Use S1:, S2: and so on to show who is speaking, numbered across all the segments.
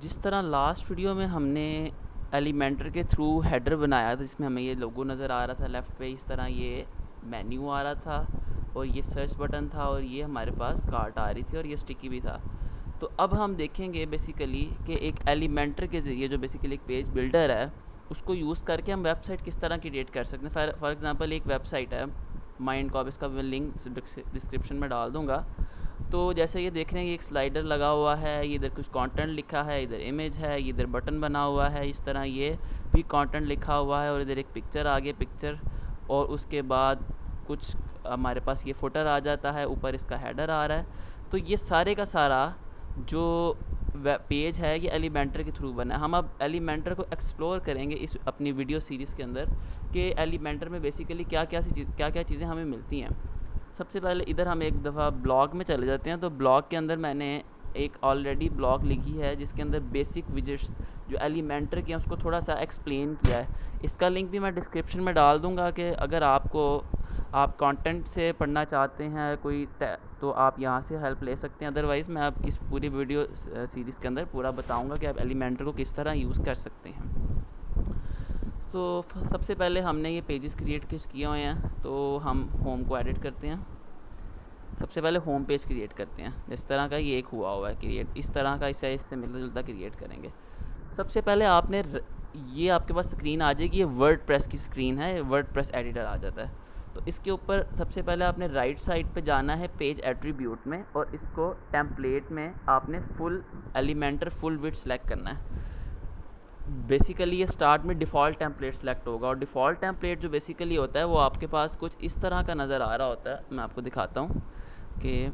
S1: जिस तरह last video में हमने एलिमेंटर के थ्रू हेडर बनाया था जिसमें हमें ये लोगो नज़र आ रहा था लेफ़्ट पे, इस तरह ये मेन्यू आ रहा था और ये सर्च बटन था और ये हमारे पास कार्ट आ रही थी और ये स्टिकी भी था। तो अब हम देखेंगे बेसिकली कि एक एलिमेंटर के ज़रिए जो बेसिकली एक पेज बिल्डर है उसको यूज़ करके हम वेबसाइट किस तरह क्रिएट कर सकते हैं। फॉर एग्ज़ाम्पल एक वेबसाइट है माइंड कॉप, इसका मैं लिंक डिस्क्रिप्शन में डाल दूँगा। तो जैसे ये देख रहे हैं कि एक स्लाइडर लगा हुआ है, ये इधर कुछ कंटेंट लिखा है, इधर इमेज है, इधर बटन बना हुआ है, इस तरह ये भी कंटेंट लिखा हुआ है और इधर एक पिक्चर आगे पिक्चर और उसके बाद कुछ हमारे पास ये फुटर आ जाता है, ऊपर इसका हेडर आ रहा है। तो ये सारे का सारा जो वेब पेज है ये एलिमेंटर के थ्रू बना है। हम अब एलिमेंटर को एक्सप्लोर करेंगे इस अपनी वीडियो सीरीज़ के अंदर कि एलिमेंटर में बेसिकली क्या क्या चीज़ें हमें मिलती हैं। सबसे पहले इधर हम एक दफ़ा ब्लॉग में चले जाते हैं। तो ब्लॉग के अंदर मैंने एक ऑलरेडी ब्लॉग लिखी है जिसके अंदर बेसिक विजेट्स जो एलिमेंटर के हैं उसको थोड़ा सा एक्सप्लेन किया है। इसका लिंक भी मैं डिस्क्रिप्शन में डाल दूंगा कि अगर आप कंटेंट से पढ़ना चाहते हैं कोई तो आप यहाँ से हेल्प ले सकते हैं। अदरवाइज़ मैं आप इस पूरी वीडियो सीरीज़ के अंदर पूरा बताऊँगा कि आप एलिमेंटर को किस तरह यूज़ कर सकते हैं। तो सबसे पहले हमने ये पेजेस क्रिएट किए हुए हैं, तो हम होम को एडिट करते हैं। सबसे पहले होम पेज क्रिएट करते हैं। जिस तरह का ये एक हुआ है क्रिएट, इस तरह का इससे मिलता जुलता क्रिएट करेंगे। सबसे पहले आपने ये आपके पास स्क्रीन आ जाएगी, ये वर्डप्रेस की स्क्रीन है, वर्डप्रेस एडिटर आ जाता है। तो इसके ऊपर सबसे पहले आपने राइट साइड पे जाना है पेज एट्रीब्यूट में और इसको टेम्पलेट में आपने full Elementor full width select करना है। बेसिकली ये स्टार्ट में डिफ़ॉल्ट टेम्पलेट सेलेक्ट होगा और डिफ़ॉल्ट टेम्पलेट जो बेसिकली होता है वो आपके पास कुछ इस तरह का नज़र आ रहा होता है। मैं आपको दिखाता हूँ कि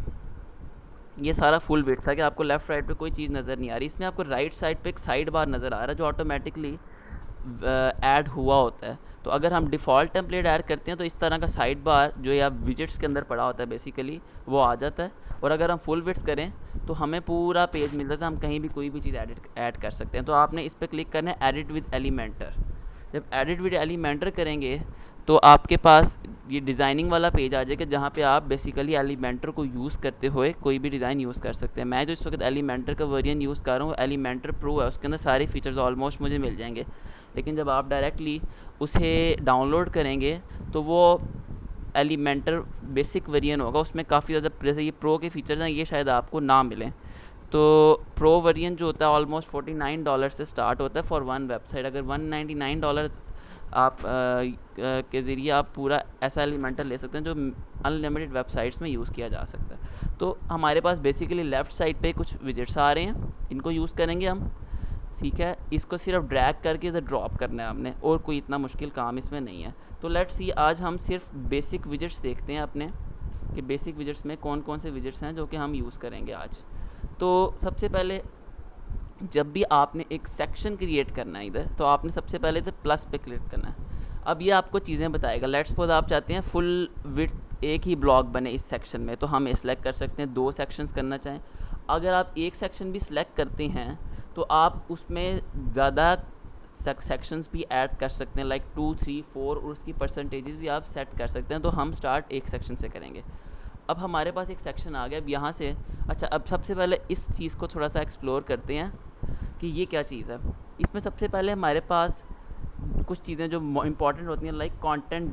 S1: ये सारा फुल विड्थ था कि आपको लेफ़्ट राइट पे कोई चीज़ नज़र नहीं आ रही। इसमें आपको राइट साइड पे एक साइड बार नज़र आ रहा है जो ऑटोमेटिकली ऐड हुआ होता है। तो अगर हम डिफ़ॉल्ट टेम्पलेट ऐड करते हैं तो इस तरह का साइड बार जो या विजेट्स के अंदर पड़ा होता है बेसिकली वो आ जाता है। और अगर हम फुल विड्थ करें तो हमें पूरा पेज मिल जाता है, हम कहीं भी कोई भी चीज़ ऐड कर सकते हैं। तो आपने इस पर क्लिक करना है एडिट विद एलिमेंटर। जब एडिट विद एलिमेंटर करेंगे तो आपके पास ये डिज़ाइनिंग वाला पेज आ जाएगा जहाँ पे आप बेसिकली एलिमेंटर को यूज़ करते हुए कोई भी डिज़ाइन यूज़ कर सकते हैं। मैं जो इस वक्त एलिमेंटर का वर्जन यूज़ कर रहा हूँ एलिमेंटर प्रो है, उसके अंदर सारे फीचर्स ऑलमोस्ट मुझे मिल जाएंगे। लेकिन जब आप डायरेक्टली उसे डाउनलोड करेंगे तो वो एलिमेंटर बेसिक वेरिएंट होगा, उसमें काफ़ी ज़्यादा जैसे ये प्रो के फीचर्स हैं ये शायद आपको ना मिलें। तो प्रो वेरिएंट जो होता है ऑलमोस्ट $49 से स्टार्ट होता है फॉर वन वेबसाइट। अगर $199 आप के ज़रिए आप पूरा ऐसा एलिमेंटर ले सकते हैं जो अनलिमिटेड वेबसाइट्स में यूज़ किया जा सकता है। तो हमारे पास बेसिकली लेफ़्ट साइड पे कुछ विजेट्स आ रहे हैं, इनको यूज़ करेंगे हम। ठीक है, इसको सिर्फ ड्रैग करके इधर ड्रॉप करना है हमने और कोई इतना मुश्किल काम इसमें नहीं है। तो लेट्स सी आज हम सिर्फ बेसिक विजेट्स देखते हैं अपने कि बेसिक विजेट्स में कौन कौन से विजेट्स हैं जो कि हम यूज़ करेंगे आज। तो सबसे पहले जब भी आपने एक सेक्शन क्रिएट करना है इधर तो आपने सबसे पहले इधर प्लस पे क्लिक करना है। अब ये आपको चीज़ें बताएगा। लेट्स सपोज आप चाहते हैं फुल विड्थ एक ही ब्लॉक बने इस सेक्शन में, तो हम सेलेक्ट कर सकते हैं 2 सेक्शंस करना चाहें। अगर आप एक सेक्शन भी सिलेक्ट करते हैं तो आप उसमें ज़्यादा सेक्शंस भी ऐड कर सकते हैं, लाइक 2, 3, 4 और उसकी परसेंटेजेस भी आप सेट कर सकते हैं। तो हम स्टार्ट एक सेक्शन से करेंगे। अब हमारे पास एक सेक्शन आ गया। अब यहाँ से अच्छा, अब सबसे पहले इस चीज़ को थोड़ा सा एक्सप्लोर करते हैं कि ये क्या चीज़ है। इसमें सबसे पहले हमारे पास कुछ चीज़ें जो इंपॉर्टेंट होती हैं लाइक कंटेंट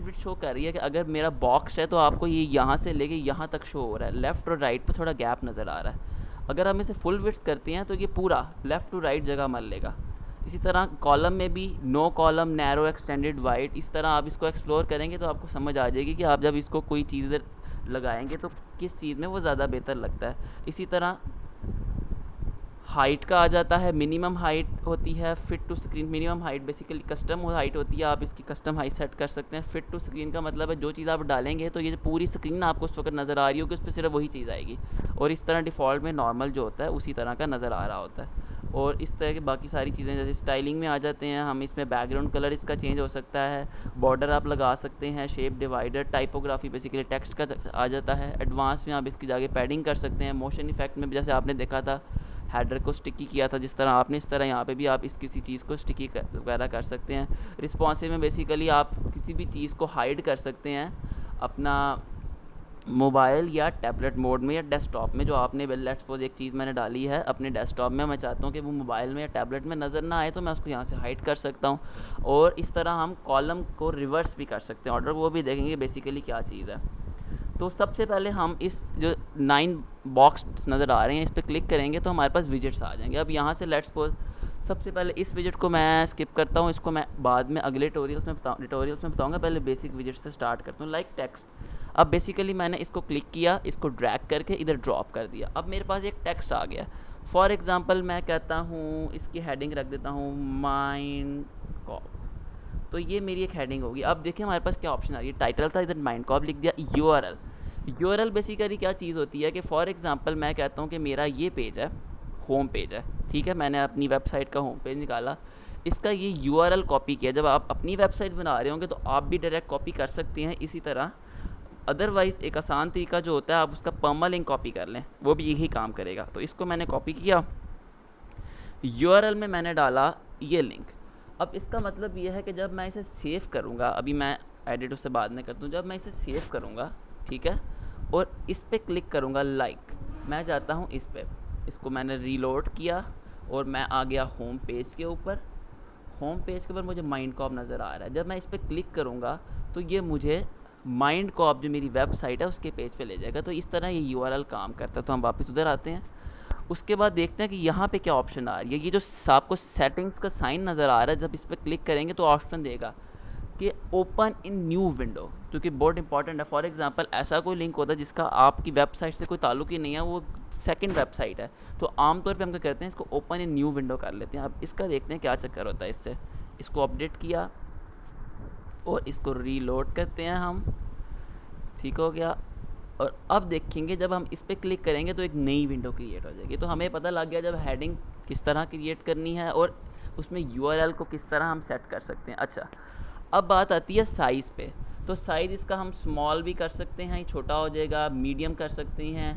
S1: विड्थ शो कर रही है कि अगर मेरा बॉक्स है तो आपको ये यहाँ से लेके यहाँ तक शो हो रहा है, लेफ़्ट और राइट पे थोड़ा गैप नज़र आ रहा है। अगर हम इसे फुल विड्थ करते हैं तो ये पूरा लेफ़्ट टू राइट जगह मल लेगा। इसी तरह कॉलम में भी no column, narrow, extended, wide, इस तरह आप इसको एक्सप्लोर करेंगे तो आपको समझ आ जाएगी कि आप जब इसको कोई चीज़ लगाएंगे तो किस चीज़ में वो ज़्यादा बेहतर लगता है। इसी तरह हाइट का आ जाता है, मिनिमम हाइट होती है, fit to screen. Minimum height basically custom height होती है, आप इसकी कस्टम हाइट सेट कर सकते हैं। फिट टू स्क्रीन का मतलब है जो चीज़ आप डालेंगे तो ये जो पूरी स्क्रीन आपको उस वक्त नज़र आ रही होगी उस पर सिर्फ वही चीज़ आएगी। और इस तरह डिफ़ॉल्ट में नॉर्मल जो होता है उसी तरह का नज़र आ रहा होता है। और इस तरह की बाकी सारी चीज़ें जैसे स्टाइलिंग में आ जाते हैं हम, इसमें बैकग्राउंड कलर इसका चेंज हो सकता है, बॉर्डर आप लगा सकते हैं, shape divider, typography basically text का आ जाता है। एडवांस में आप इसकी जगह पैडिंग कर सकते हैं। मोशन इफेक्ट में जैसे आपने देखा था हेडर को स्टिकी किया था जिस तरह आपने, इस तरह यहाँ पे भी आप इस किसी चीज़ को स्टिकी वगैरह कर सकते हैं। रिस्पॉन्सिव में बेसिकली आप किसी भी चीज़ को हाइड कर सकते हैं अपना मोबाइल या टैबलेट मोड में या डेस्कटॉप में, जो आपने लेट्स सपोज एक चीज़ मैंने डाली है अपने डेस्कटॉप में, मैं चाहता हूँ कि वो मोबाइल में या टैबलेट में नज़र ना आए, तो मैं उसको यहाँ से हाइड कर सकता हूँ। और इस तरह हम कॉलम को रिवर्स भी कर सकते हैं ऑर्डर, वो भी देखेंगे बेसिकली क्या चीज़ है। तो सबसे पहले हम इस जो 9 बॉक्स नज़र आ रहे हैं इस पर क्लिक करेंगे तो हमारे पास विजिट्स आ जाएंगे। अब यहाँ से लेट्स सपोज सबसे पहले इस विजिट को मैं स्किप करता हूँ, इसको मैं बाद में अगले ट्यूटोरियल्स में बताऊँगा। पहले बेसिक विजिट से स्टार्ट करता हूँ, लाइक टेक्स्ट। अब बेसिकली मैंने इसको क्लिक किया, इसको ड्रैग करके इधर ड्रॉप कर दिया। अब मेरे पास एक टेक्स्ट आ गया। फॉर एग्ज़ाम्पल मैं कहता हूँ, इसकी हेडिंग रख देता हूँ माइंड कॉप। तो ये मेरी एक हेडिंग होगी। अब देखिए हमारे पास क्या ऑप्शन आ रही है। टाइटल था, इधर माइंड कॉप लिख दिया। यूआरएल बेसिकली क्या चीज़ होती है कि फॉर एग्ज़ाम्पल मैं कहता हूँ कि मेरा ये पेज है, होम पेज है, ठीक है, मैंने अपनी वेबसाइट का होम पेज निकाला, इसका ये यूआरएल कॉपी किया। जब आप अपनी वेबसाइट बना रहे होंगे तो आप भी डायरेक्ट कॉपी कर सकते हैं इसी तरह। अदरवाइज़ एक आसान तरीका जो होता है, आप उसका परमालिंक कॉपी कर लें, वो भी यही काम करेगा। तो इसको मैंने कॉपी किया, यूआरएल में मैंने डाला ये लिंक। अब इसका मतलब ये है कि जब मैं इसे सेव करूँगा, अभी मैं एडिट उससे बाद में करता हूँ, जब मैं इसे सेव करूँगा, ठीक है, और इस पर क्लिक करूँगा लाइक, मैं जाता हूँ इस पर, इसको मैंने रीलोड किया और मैं आ गया होम पेज के ऊपर। होम पेज के ऊपर मुझे माइंड कॉप नज़र आ रहा है। जब मैं इस पर क्लिक करूँगा तो ये मुझे माइंड कॉप जो मेरी वेबसाइट है उसके पेज पे ले जाएगा। तो इस तरह ये यूआरएल काम करता है। तो हम वापस उधर आते हैं, उसके बाद देखते हैं कि यहाँ पे क्या ऑप्शन आ रही है। ये जो आपको सेटिंग्स का साइन नज़र आ रहा है, जब इस पर क्लिक करेंगे तो ऑप्शन देगा कि ओपन इन न्यू विंडो, क्योंकि बहुत इंपॉर्टेंट है। फॉर एग्जांपल ऐसा कोई लिंक होता है जिसका आपकी वेबसाइट से कोई ताल्लुक ही नहीं है, वो सेकंड वेबसाइट है, तो आमतौर पे हम क्या करते हैं, इसको ओपन इन न्यू विंडो कर लेते हैं। अब इसका देखते हैं क्या चक्कर होता है इससे। इसको अपडेट किया और इसको रीलोड करते हैं हम, ठीक हो गया। और अब देखेंगे जब हम इस पर क्लिक करेंगे तो एक नई विंडो क्रिएट हो जाएगी। तो हमें पता लग गया जब हेडिंग किस तरह क्रिएट करनी है और उसमें यूआरएल को किस तरह हम सेट कर सकते हैं। अच्छा, अब बात आती है साइज़ पे। तो साइज़ इसका हम स्मॉल भी कर सकते हैं, छोटा हो जाएगा, मीडियम कर सकते हैं,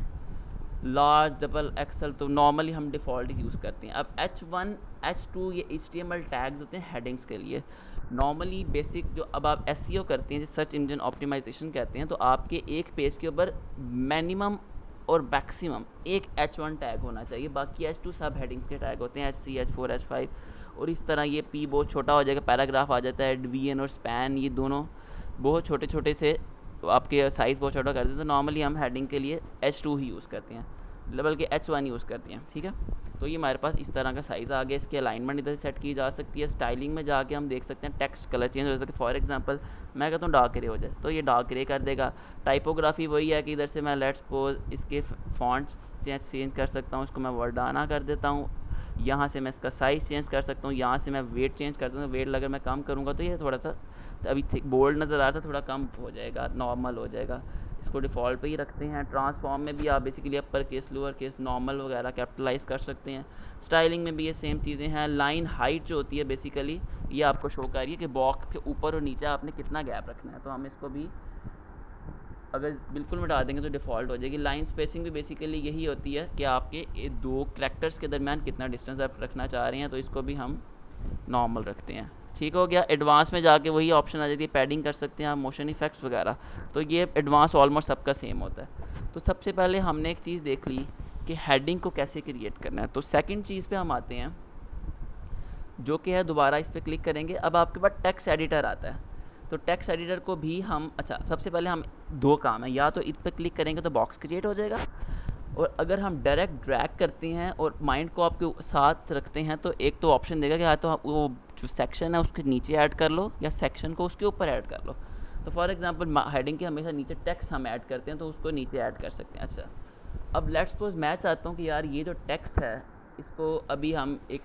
S1: लार्ज, डबल एक्सल। तो नॉर्मली हम डिफ़ॉल्ट यूज़ करते हैं। अब H1 H2 ये HTML टैग्स होते हैं हेडिंग्स के लिए। नॉर्मली बेसिक जो अब आप SEO करते हैं, जो सर्च इंजन ऑप्टिमाइजेशन कहते हैं, तो आपके एक पेज के ऊपर मिनिमम और मैक्सिमम एक H1 टैग होना चाहिए, बाकी H2 सब हेडिंग्स के टैग होते हैं, H3 H4 H5। और इस तरह ये P बहुत छोटा हो जाएगा, पैराग्राफ आ जाता है, VN और स्पैन ये दोनों बहुत छोटे छोटे से आपके साइज़ बहुत छोटा कर देते हैं। तो नॉर्मली हम हेडिंग के लिए H2 ही यूज़ करते हैं, बल्कि H1 यूज़ करते हैं, ठीक है। तो ये हमारे पास इस तरह का साइज़ आ गया। इसकी अलाइनमेंट इधर से सेट की जा सकती है। स्टाइलिंग में जाके हम देख सकते हैं टेक्स्ट कलर चेंज हो सकता है। फॉर एग्जांपल मैं कहता हूँ डार्क ग्रे हो जाए तो ये डार्क ग्रे कर देगा। टाइपोग्राफी वही है कि इधर से मैं लेट्स सपोज इसके फॉन्ट्स चेंज कर सकता हूँ, इसको मैं वर्डाना कर देता हूँ। यहाँ से मैं इसका साइज़ चेंज कर सकता हूँ, यहाँ से मैं वेट चेंज कर सकता हूँ। वेट अगर मैं कम करूँगा तो ये थोड़ा सा अभी थिक बोल्ड नज़र आ रहा था, थोड़ा कम हो जाएगा, नॉर्मल हो जाएगा। इसको डिफ़ॉल्ट पे ही रखते हैं। ट्रांसफॉर्म में भी आप basically upper case, lower case, normal वगैरह कैपिटलाइज़ कर सकते हैं। स्टाइलिंग में भी ये सेम चीज़ें हैं। लाइन हाइट जो होती है बेसिकली ये आपको शो कर रही है कि बॉक्स के ऊपर और नीचे आपने कितना गैप रखना है। तो हम इसको भी अगर बिल्कुल मिटा देंगे तो डिफ़ॉल्ट हो जाएगी। लाइन स्पेसिंग भी बेसिकली यही होती है कि आपके दो कैरेक्टर्स के दरमियान कितना डिस्टेंस आप रखना चाह रहे हैं, तो इसको भी हम नॉर्मल रखते हैं, ठीक हो गया। एडवांस में जाके वही ऑप्शन आ जाती है, पैडिंग कर सकते हैं आप, मोशन इफेक्ट्स वगैरह। तो ये एडवांस ऑलमोस्ट सबका सेम होता है। तो सबसे पहले हमने एक चीज़ देख ली कि हेडिंग को कैसे क्रिएट करना है। तो सेकंड चीज़ पे हम आते हैं जो कि है, दोबारा इस पर क्लिक करेंगे, अब आपके पास टेक्स्ट एडिटर आता है। तो टेक्स्ट एडिटर को भी हम, अच्छा सबसे पहले हम दो काम है, या तो इस पर क्लिक करेंगे तो बॉक्स क्रिएट हो जाएगा, और अगर हम डायरेक्ट ड्रैग करते हैं और माइंड को आपके साथ रखते हैं तो एक तो ऑप्शन देगा कि या तो वो जो सेक्शन है उसके नीचे ऐड कर लो या सेक्शन को उसके ऊपर ऐड कर लो। तो फॉर एग्जांपल हेडिंग के हमेशा नीचे टेक्स्ट हम ऐड करते हैं तो उसको नीचे ऐड कर सकते हैं। अच्छा, अब लेट्स सपोज मैं चाहता हूँ कि यार ये जो टेक्स्ट है इसको अभी हम एक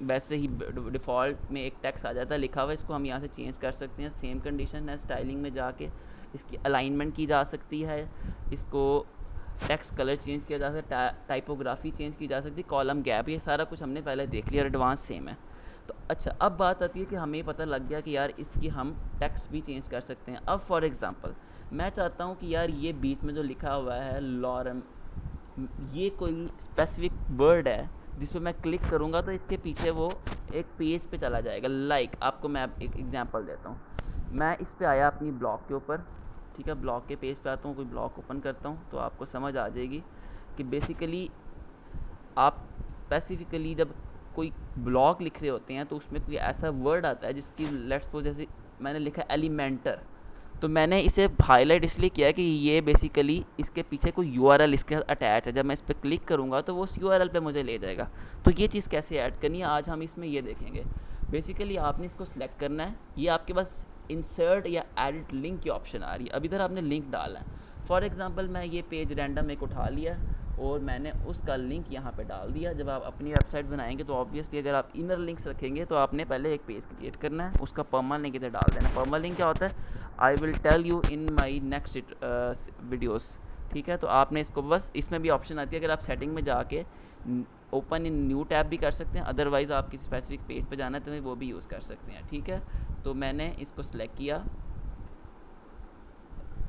S1: वैसे ही डिफ़ॉल्ट में एक टेक्स्ट आ जाता है लिखा हुआ, इसको हम यहाँ से चेंज कर सकते हैं। सेम कंडीशन है, स्टाइलिंग में जाके इसकी अलाइनमेंट की जा सकती है, इसको टेक्स्ट कलर चेंज किया जा सकता है, टाइपोग्राफी चेंज की जा सकती है, कॉलम गैप, ये सारा कुछ हमने पहले देख लिया, एडवांस सेम है। तो अच्छा, अब बात आती है कि हमें पता लग गया कि यार इसकी हम टेक्स्ट भी चेंज कर सकते हैं। अब फॉर एग्जांपल मैं चाहता हूँ कि यार ये बीच में जो लिखा हुआ है लॉरम, ये कोई स्पेसिफिक वर्ड है जिस पे मैं क्लिक करूँगा तो इसके पीछे वो एक पेज पे चला जाएगा। लाइक आपको मैं एक एग्जांपल देता हूँ। मैं इस पे आया अपनी ब्लॉग के ऊपर, ठीक है, ब्लॉग के पेज पे आता हूँ, कोई ब्लॉग ओपन करता हूँ तो आपको समझ आ जाएगी कि बेसिकली आप स्पेसिफिकली जब कोई ब्लॉग लिख रहे होते हैं तो उसमें कोई ऐसा वर्ड आता है जिसकी लेट्स सपोज जैसे मैंने लिखा एलिमेंटर, तो मैंने इसे हाईलाइट इसलिए किया है कि ये बेसिकली इसके पीछे कोई यूआरएल इसके साथ अटैच है। जब मैं इस पर क्लिक करूँगा तो वो उस यूआरएल पे मुझे ले जाएगा। तो ये चीज़ कैसे ऐड करनी है आज हम इसमें ये देखेंगे। बेसिकली आपने इसको सिलेक्ट करना है, ये आपके पास इंसर्ट या एडिट लिंक की ऑप्शन आ रही है। अब इधर आपने लिंक डालना है। फॉर एग्ज़ाम्पल मैं ये पेज रैंडम एक उठा लिया और मैंने उसका लिंक यहाँ पे डाल दिया। जब आप अपनी वेबसाइट बनाएंगे तो ऑब्वियसली अगर आप इनर लिंक्स रखेंगे तो आपने पहले एक पेज क्रिएट करना है, उसका पर्मा लिंक इधर डाल देना। पर्मा लिंक क्या होता है I will tell you in my next videos, ठीक है। तो आपने इसको बस, इसमें भी ऑप्शन आती है अगर आप सेटिंग में जाके ओपन इन न्यू टैब भी कर सकते हैं, अदरवाइज़ आप किसी स्पेसिफिक पेज पे जाना है तो वो भी यूज़ कर सकते हैं, ठीक है। तो मैंने इसको सिलेक्ट किया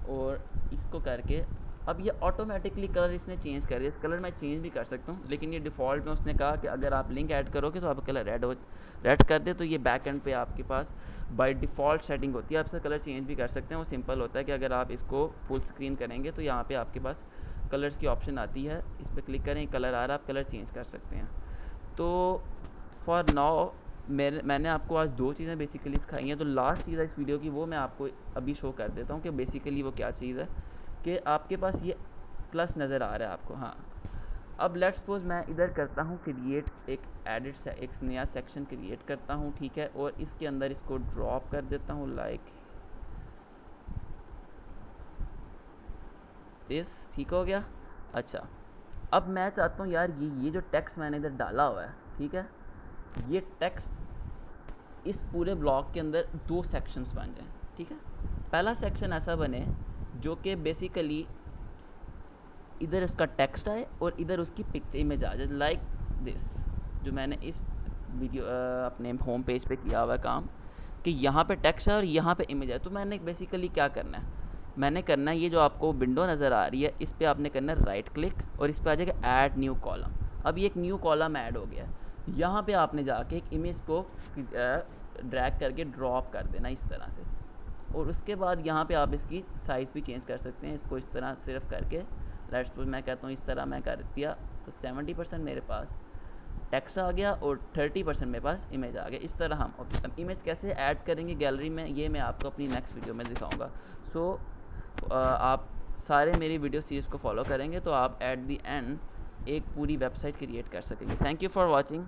S1: और इसको करके अब ये ऑटोमेटिकली कलर इसने चेंज कर दिया। कलर मैं चेंज भी कर सकता हूँ लेकिन ये डिफ़ॉल्ट में उसने कहा कि अगर आप लिंक ऐड करोगे तो आप कलर रेड कर दे। तो ये बैक एंड पे आपके पास बाय डिफ़ॉल्ट सेटिंग होती है, आप इसका कलर चेंज भी कर सकते हैं। वो सिंपल होता है कि अगर आप इसको फुल स्क्रीन करेंगे तो यहाँ पे आपके पास कलर्स की ऑप्शन आती है, इस पर क्लिक करें, कलर आ रहा है, आप कलर चेंज कर सकते हैं। तो फॉर नाउ मैंने आपको आज 2 चीज़ें बेसिकली सिखाई हैं। तो लास्ट चीज़ है इस वीडियो की वो मैं आपको अभी शो कर देता हूँ कि बेसिकली वो क्या चीज़ है कि आपके पास ये प्लस नज़र आ रहा है आपको। हाँ, अब लेट्स सपोज मैं इधर करता हूँ क्रिएट, एक एडिट से एक नया सेक्शन क्रिएट करता हूँ, ठीक है, और इसके अंदर इसको ड्रॉप कर देता हूँ लाइक दिस, ठीक हो गया। अच्छा, अब मैं चाहता हूँ यार ये जो टेक्स्ट मैंने इधर डाला हुआ है, ठीक है, ये टेक्स्ट इस पूरे ब्लॉग के अंदर 2 सेक्शंस बन जाएं, ठीक है। पहला सेक्शन ऐसा बने जो कि बेसिकली इधर उसका टेक्स्ट आए और इधर उसकी पिक्चर इमेज आ जाए लाइक दिस, जो मैंने इस वीडियो अपने होम पेज पे किया हुआ काम कि यहाँ पे टेक्स्ट है और यहाँ पे इमेज है। तो मैंने बेसिकली क्या करना है, मैंने करना है ये जो आपको विंडो नज़र आ रही है इस पर आपने करना है राइट क्लिक और इस पर आ जाएगा ऐड न्यू कॉलम। अब ये एक न्यू कॉलम ऐड हो गया। यहाँ पे आपने जाके एक इमेज को ड्रैग करके ड्रॉप कर देना इस तरह से, और उसके बाद यहाँ पे आप इसकी साइज़ भी चेंज कर सकते हैं। इसको इस तरह सिर्फ करके लेट्स सपोज मैं कहता हूँ इस तरह मैं कर दिया तो 70% मेरे पास टेक्स्ट आ गया और 30% मेरे पास इमेज आ गया। इस तरह हम इमेज कैसे ऐड करेंगे गैलरी में ये मैं आपको अपनी नेक्स्ट वीडियो में दिखाऊंगा। सो आप सारे मेरी वीडियो सीरीज़ को फॉलो करेंगे तो आप एट द एंड एक पूरी वेबसाइट क्रिएट कर सकेंगे। Thank you for watching.